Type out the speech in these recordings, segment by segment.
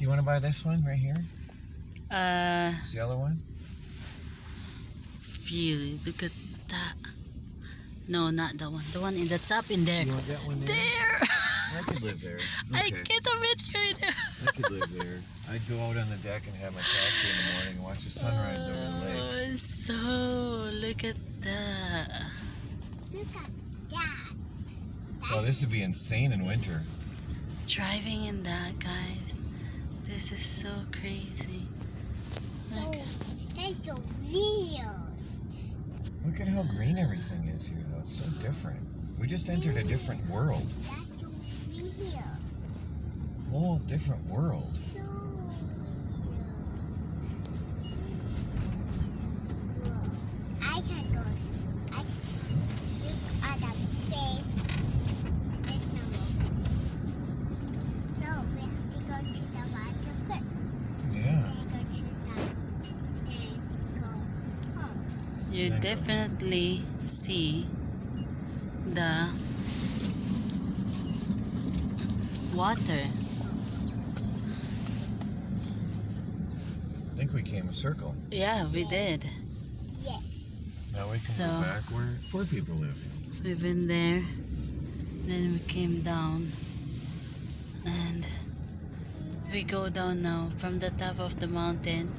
you want to buy this one right here? This yellow one? Really, look at that. No, not that one. The one in the top in there. You want that one there? There! I could live there. I Okay. get a picture in there. I could live there. I'd go out on the deck and have my coffee in the morning and watch the sunrise over the lake. Oh, so, look at that. Look at that. Oh, this would be insane in winter. Driving in that, guys. This is so crazy. Look. That's so weird. Look at how green everything is here, though. It's so different. We just entered a different world. That's so weird. Whole different world. So weird. I can go. I can look at the face. There's no more face. So we have to go to the water first. Yeah. Then go to the. Then go home. You Then go. definitely see the water. I think we came a circle. Yeah, we did. Yes. Now we can So- go back where poor people live. We've been there. Then we came down. And we go down now from the top of the mountain.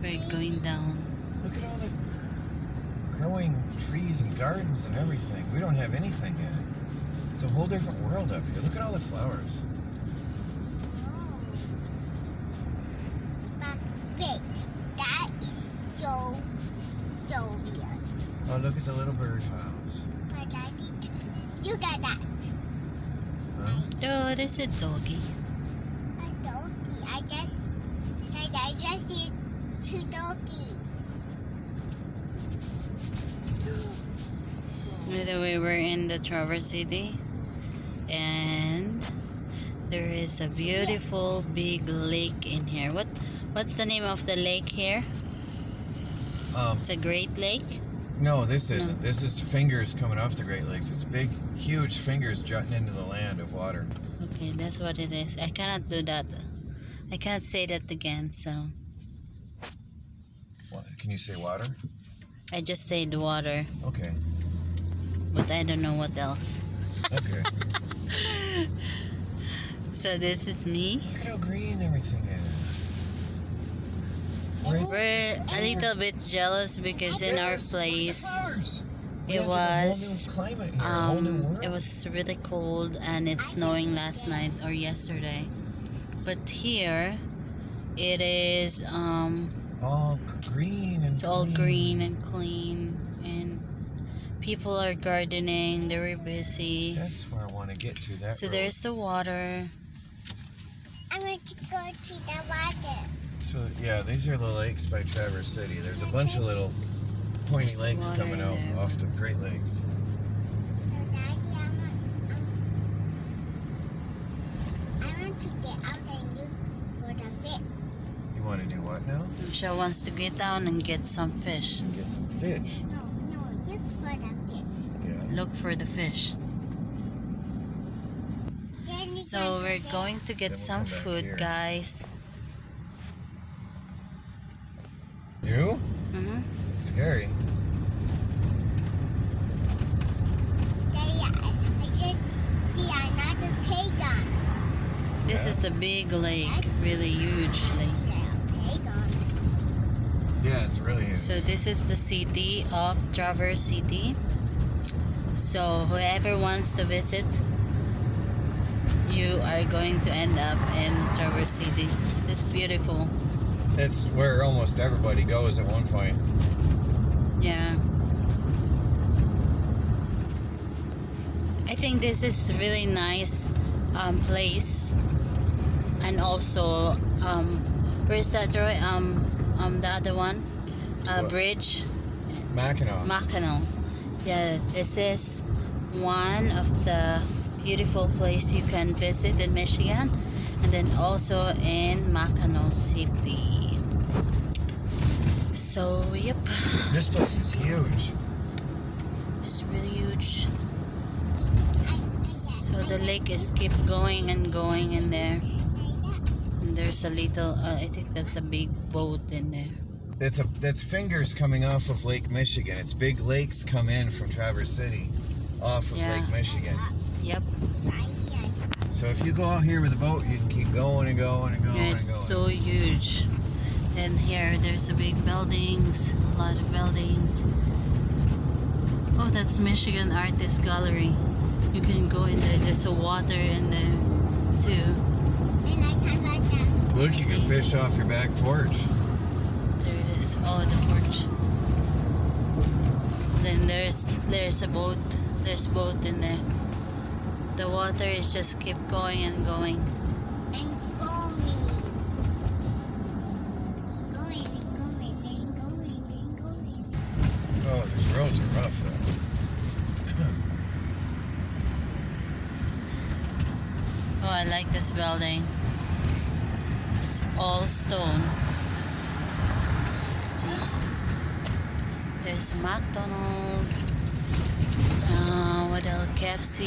We're going down. Look at all the growing trees and gardens and everything. We don't have anything yet. It's a whole different world up here. Look at all the flowers. But wait, that is so weird. Oh, look at the little birdhouse. But Daddy, you got that. Huh? Oh, there's a doggy. A doggy. I just see two doggies. By the way, we're in the Traverse City. And there is a beautiful big lake in here. What's the name of the lake here? It's a Great Lake. No, this isn't. This is fingers coming off the Great Lakes. It's big, huge fingers jutting into the land of water. Okay, that's what it is. I cannot do that. I cannot say that again, so What, can you say water? I just say the water, Okay. but I don't know what else. Okay. So this is me. Look at how green everything is. We're a little bit jealous because in our Yes, place look at the flowers. We it entered a whole was new climate here, a whole new world. it was really cold and it's snowing last night or yesterday. But here it is all green and it's all clean. green and clean, and people are gardening. They were busy. That's where I want to get to. That So road. there's the water. I'm going to go to the water. So yeah, these are the lakes by Traverse City. There's a bunch of little pointy There's lakes water coming out there. off the Great Lakes. So Daddy, I want to get out and look for the fish. You want to do what now? Michelle wants to get down and get some fish. And get some fish. No, look for the fish. Yeah. Look for the fish. Then you So can we're get- going to get Then we'll some come back food, here. guys. You? It's scary. Daddy, I just see another pagan. This Yeah. is a big lake, really huge lake. Pagan. Yeah, it's really huge. So this is the city of Traverse City. So whoever wants to visit, you are going to end up in Traverse City. It's beautiful. It's where almost everybody goes at one point. Yeah. I think this is a really nice place. And also, where's that, Roy? The other one? What? Bridge. Mackinac. Mackinac. Yeah, this is one of the beautiful place you can visit in Michigan, and then also in Mackinac City. So yep, This place is huge. it's really huge. So the lake is keep going and going in there. And there's a little, I think that's a big boat in there. That's fingers coming off of Lake Michigan. It's big lakes come in from Traverse City, off of Yeah. Lake Michigan. Yep. So if you go out here with a boat, you can keep going and going and going Yeah, and it's going. so huge. And here, there's a big buildings, a lot of buildings. Oh, that's Michigan Artist Gallery. You can go in there. There's a water in there too. And I can back down. Look, you can fish off your back porch. There it is. Oh, the porch. Then there's a boat. There's boat in there. The water is just keep going and going. And going. Going and going and going and going. Oh, these roads are rough though. Oh, I like this building. It's all stone. See? There's McDonald's. What else? KFC.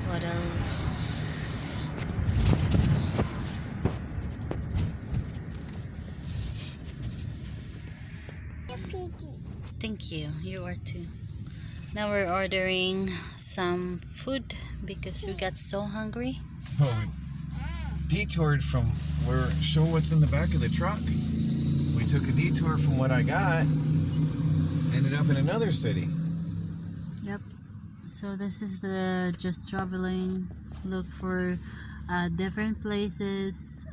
What else? The piggy. Thank you. You are too. Now we're ordering some food because we got so hungry. Oh, we detoured from where. Show what's in the back of the truck. We took a detour from what I got. Ended up in another city. Yep. So this is the just traveling. Look for different places.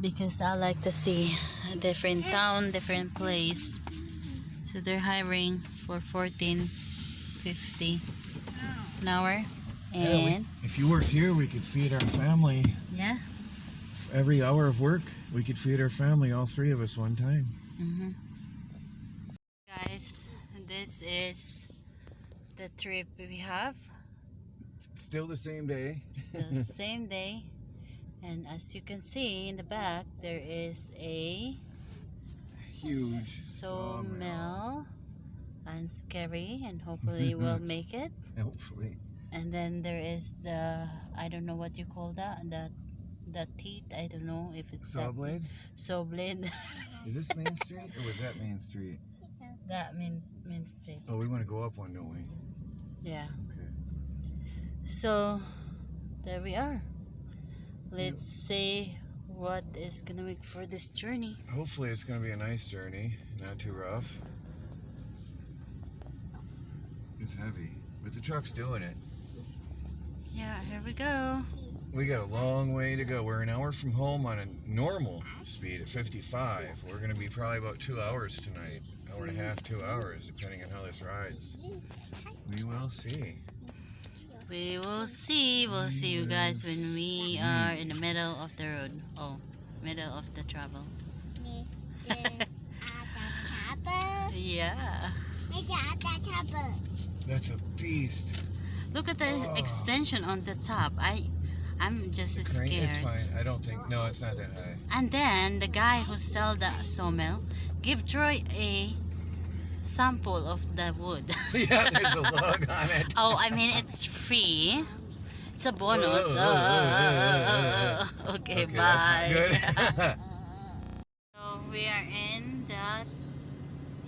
Because I like to see a different town, different place. So they're hiring for $14.50 an hour. And If you worked here, we could feed our family. yeah. Every hour of work, we could feed our family, all three of us, one time. Guys, this is the trip we have. Still the same day. Still the same day. And as you can see in the back, there is a Huge sawmill. And scary, and hopefully we'll make it. Hopefully. And then there is the, I don't know what you call that, the teeth. I don't know if it's Saw that blade? saw blade. Is this Main Street or was that Main Street? That means Main Street. Oh, we want to go up one, don't we? Yeah. Okay. So there we are. Let's see what is gonna make for this journey. Hopefully it's going to be a nice journey, not too rough. It's heavy, but the truck's doing it. Yeah, here we go. We got a long way to go. We're an hour from home on a normal speed at 55. We're going to be probably about 2 hours tonight. Hour and a half, 2 hours, depending on how this rides. We will see. We will see. We'll see you guys when we are in the middle of the road. Oh, middle of the travel. Yeah. That's a beast. Look at the extension on the top. I'm just Crane, scared. it's fine. I don't think, no, it's not that high. And then the guy who sell the sawmill give Troy a sample of the wood. Yeah, there's a log on it. Oh, I mean it's free. It's a bonus. Okay, Okay, bye. that's not good. So we are in that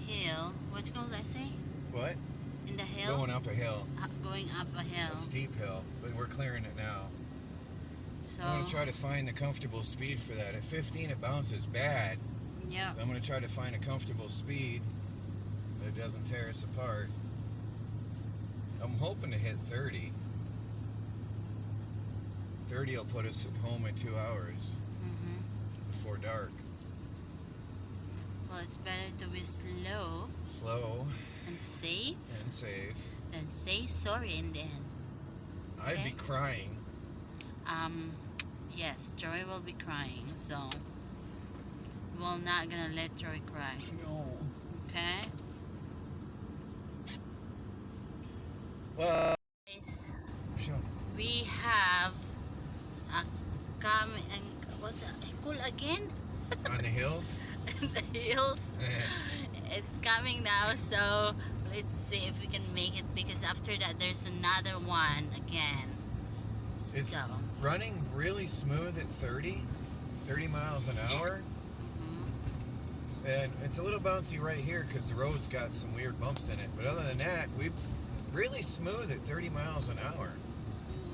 hill. What's it called? I say What? in the hill. Going up a hill. Going up a hill. A steep hill, but we're clearing it now. So I'm going to try to find the comfortable speed for that. At 15 it bounces bad. yeah. I'm going to try to find a comfortable speed that doesn't tear us apart. I'm hoping to hit 30. 30 will put us at home in 2 hours before dark. Well, it's better to be slow Slow and safe and safe. than say sorry in the end. I'd Okay. be crying. Yes, Troy will be crying, so we're not gonna let Troy cry. No. Okay? Well, Guys, sure. we have a coming, and what's that called again? On the hills? The hills. It's coming now, so let's see if we can make it, because after that there's another one again. It's So running really smooth at 30 miles an hour. And it's a little bouncy right here because the road's got some weird bumps in it. But other than that, we're really smooth at 30 miles an hour.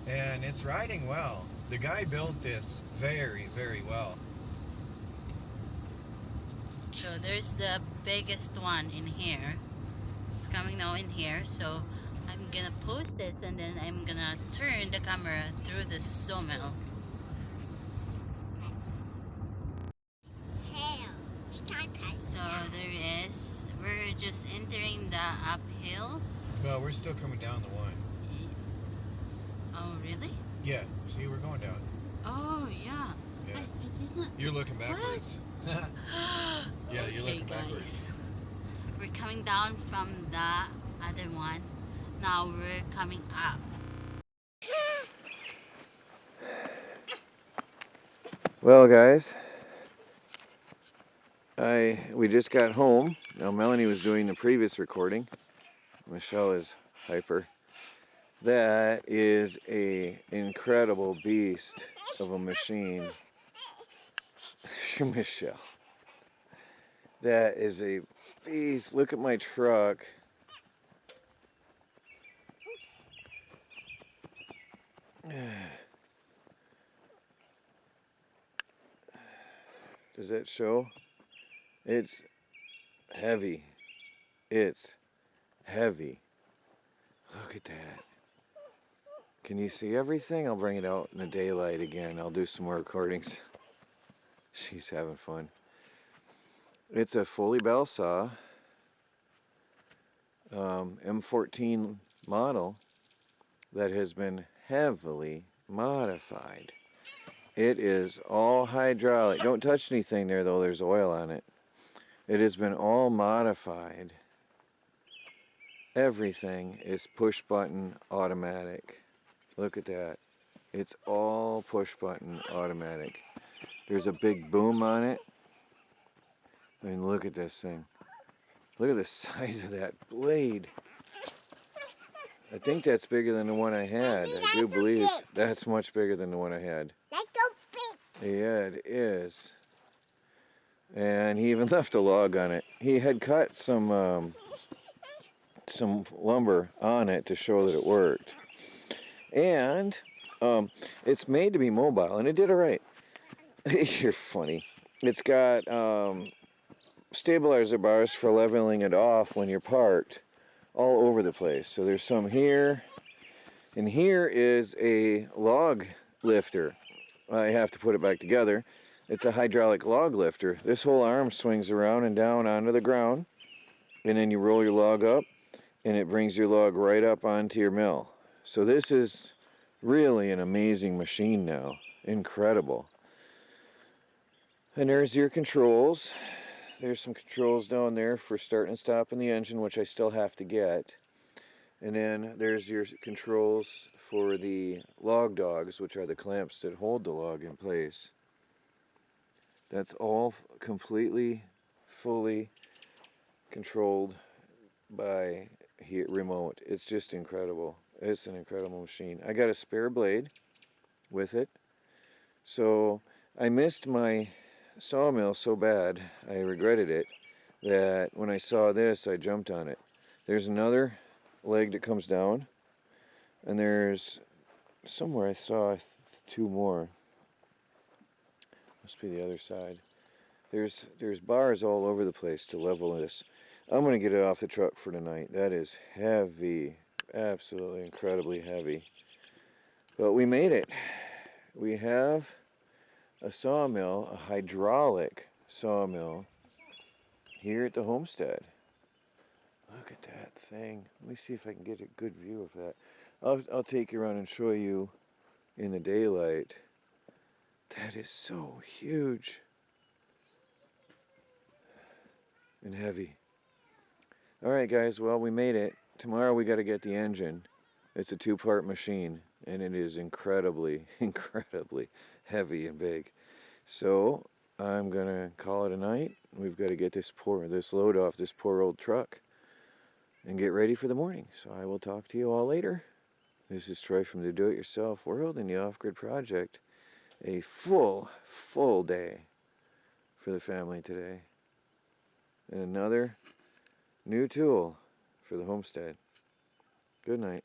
And it's riding well. The guy built this very, very well. So there's the biggest one in here. It's coming now in here. So I'm gonna post this and then I'm gonna turn the camera through the sawmill. So we're just entering the uphill. No, we're still coming down the one. Oh, really? Yeah, see, we're going down. Oh, yeah. Yeah. I didn't. You're looking backwards. Yeah, you're looking backwards. We're coming down from the other one. Now we're coming up. Well, guys, we just got home. Now Melanie was doing the previous recording. Michelle is hyper. That is a incredible beast of a machine. Michelle. That is a beast. Look at my truck. Does that show? It's heavy. It's heavy. Look at that. Can you see everything? I'll bring it out in the daylight again. I'll do some more recordings. She's having fun. It's a Foley Belsaw M14 model that has been heavily modified. It is all hydraulic. Don't touch anything there though, there's oil on it. It has been all modified. Everything is push button automatic. Look at that. It's all push button automatic. There's a big boom on it. I mean, look at this thing. Look at the size of that blade. I think that's bigger than the one I had. I do believe that's much bigger than the one I had. That's so big. Yeah, it is. And he even left a log on it. He had cut some lumber on it to show that it worked. And it's made to be mobile, and it did all right. You're funny. It's got stabilizer bars for leveling it off when you're parked all over the place. So there's some here, and here is a log lifter. I have to put it back together. It's a hydraulic log lifter. This whole arm swings around and down onto the ground, and then you roll your log up, and it brings your log right up onto your mill. So this is really an amazing machine now. Incredible. And there's your controls. There's some controls down there for starting and stopping the engine, which I still have to get. And then there's your controls for the log dogs, which are the clamps that hold the log in place. That's all completely, fully controlled by remote. It's just incredible. It's an incredible machine. I got a spare blade with it. So I missed my sawmill so bad, I regretted it, that when I saw this, I jumped on it. There's another leg that comes down, and there's somewhere I saw two more. Must be the other side. There's bars all over the place to level this. I'm going to get it off the truck for tonight. That is heavy, absolutely incredibly heavy. But we made it. We have a sawmill, a hydraulic sawmill, here at the homestead. Look at that thing. Let me see if I can get a good view of that. I'll take you around and show you in the daylight. That is so huge and heavy. Alright guys, well, we made it. Tomorrow we got to get the engine. It's a two-part machine, and it is incredibly, incredibly heavy and big. So I'm gonna call it a night. We've got to get this load off this poor old truck and get ready for the morning. So I will talk to you all later. This is Troy from the Do-It-Yourself World in the Off-Grid Project. A full day for the family today. And another new tool for the homestead. Good night.